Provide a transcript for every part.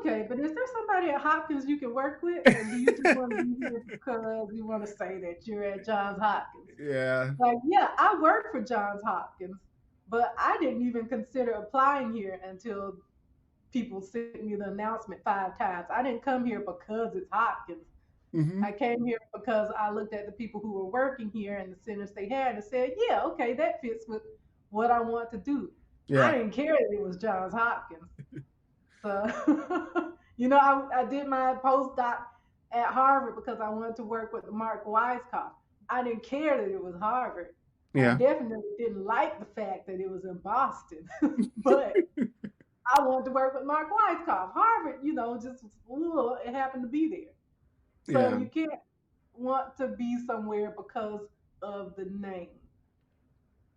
Okay, but is there somebody at Hopkins you can work with, or do you just want to be here because you want to say that you're at Johns Hopkins? Yeah. Like, yeah, I work for Johns Hopkins, but I didn't even consider applying here until people sent me the announcement 5 times. I didn't come here because it's Hopkins. Hmm. I came here because I looked at the people who were working here and the centers they had and said, yeah, okay, that fits with what I want to do. I Yeah. didn't care that it was Johns Hopkins. So, I did my postdoc at Harvard because I wanted to work with Mark Weisskopf. I didn't care that it was Harvard. I Yeah. definitely didn't like the fact that it was in Boston, but I wanted to work with Mark Weisskopf. Harvard, just it happened to be there. So Yeah. you can't want to be somewhere because of the name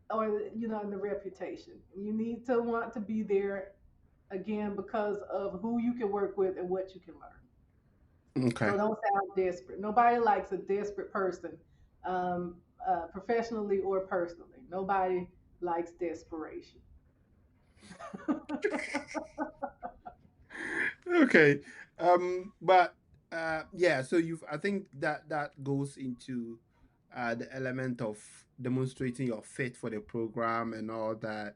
or and the reputation. You need to want to be there again because of who you can work with and what you can learn. So Okay. don't sound desperate. Nobody likes a desperate person, professionally or personally. Nobody likes desperation. Okay. But yeah, so I think that goes into the element of demonstrating your fit for the program and all that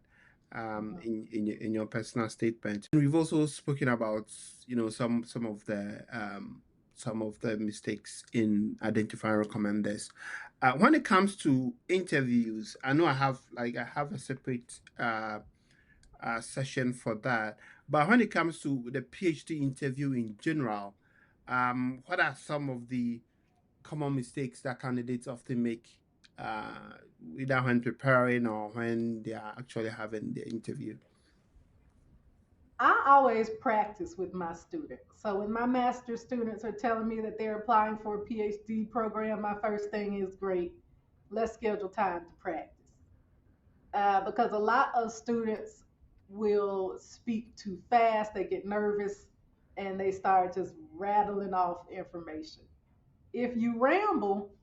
in your personal statement. And we've also spoken about, some of the mistakes in identifying recommenders. When it comes to interviews, I know I have a separate session for that. But when it comes to the PhD interview in general, what are some of the common mistakes that candidates often make, either when preparing or when they are actually having the interview? I always practice with my students. So when my master's students are telling me that they're applying for a PhD program, my first thing is great. Let's schedule time to practice. Because a lot of students will speak too fast, they get nervous, and they start just rattling off information. If you ramble,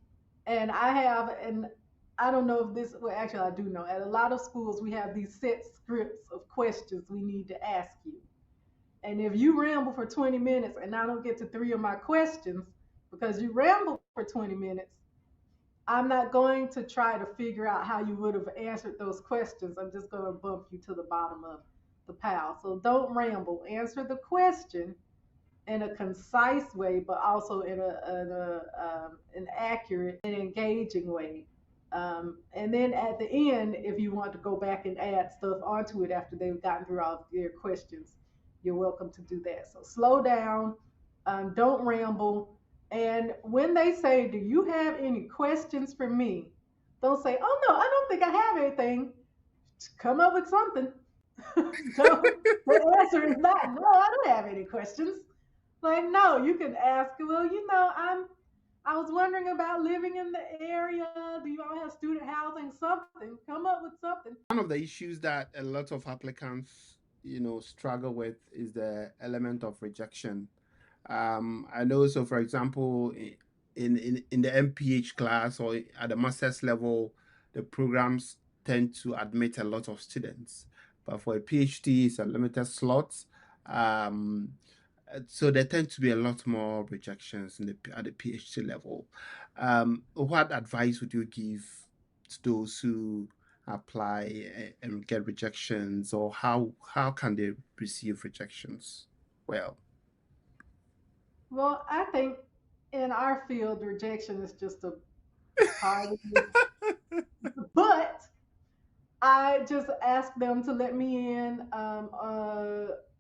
and I don't know if this, well, actually, I do know. At a lot of schools, we have these set scripts of questions we need to ask you. And if you ramble for 20 minutes and I don't get to 3 of my questions because you rambled for 20 minutes, I'm not going to try to figure out how you would have answered those questions. I'm just going to bump you to the bottom of the pile. So don't ramble. Answer the question in a concise way, but also in an accurate and engaging way. And then at the end, if you want to go back and add stuff onto it after they've gotten through all of their questions, you're welcome to do that. So slow down, don't ramble. And when they say, do you have any questions for me? Don't say, oh no, I don't think I have anything. Come up with something. Don't, the answer is not, no, I don't have any questions. Like, no, you can ask, well, I was wondering about living in the area. Do you all have student housing? Something. Come up with something. One of the issues that a lot of applicants, struggle with is the element of rejection. I know, so for example, in the MPH class or at the master's level, the programs tend to admit a lot of students, but for a PhD, it's a limited slot. Um, so there tend to be a lot more rejections at the PhD level. What advice would you give to those who apply and get rejections, or how can they receive rejections? Well. Well, I think in our field, rejection is just a part of it. But I just asked them to let me in on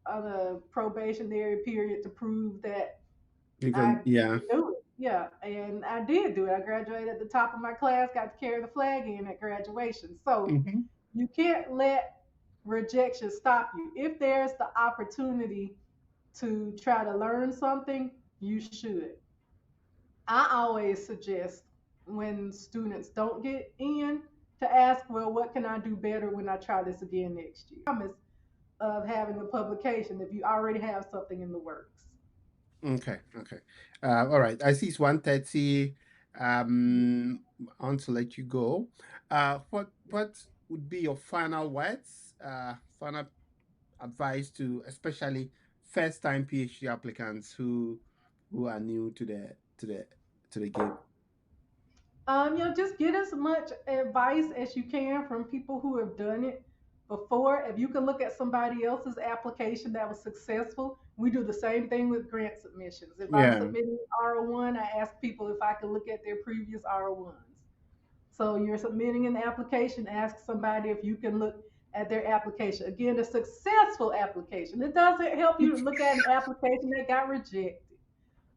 a probationary period to prove that You can, I yeah. do it. Yeah, and I did do it. I graduated at the top of my class, got to carry the flag in at graduation. So Hmm. you can't let rejection stop you. If there's the opportunity to try to learn something, you should. I always suggest when students don't get in to ask, well, what can I do better when I try this again next year? Promise of having a publication if you already have something in the works. Okay, okay. All right. I see it's 1:30. I want to let you go. What would be your final words, final advice to especially first time PhD applicants who are new to the game? Just get as much advice as you can from people who have done it before. If you can look at somebody else's application that was successful, we do the same thing with grant submissions. If I'm Yeah. submitting R01, I ask people if I can look at their previous R01s. So you're submitting an application, ask somebody if you can look at their application. Again, a successful application. It doesn't help you to look at an application that got rejected.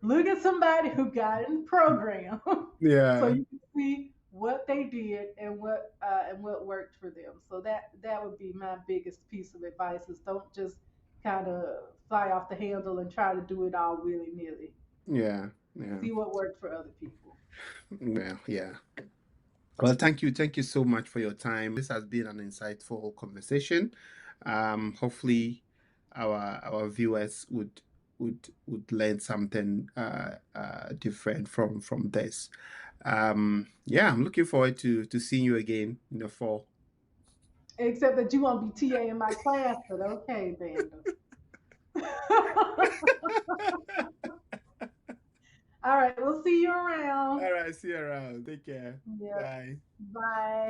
Look at somebody who got in the program, so Yeah. you can see what they did and what worked for them. So that would be my biggest piece of advice: is don't just kind of fly off the handle and try to do it all willy nilly. Yeah. Yeah. See what worked for other people. Well, yeah. Well, thank you so much for your time. This has been an insightful conversation. Hopefully, our viewers would learn something different from this. Yeah, I'm looking forward to seeing you again in the fall. Except that you won't be TA in my class, but okay, Vanda. All right, we'll see you around. All right, see you around. Take care. Yep. Bye. Bye.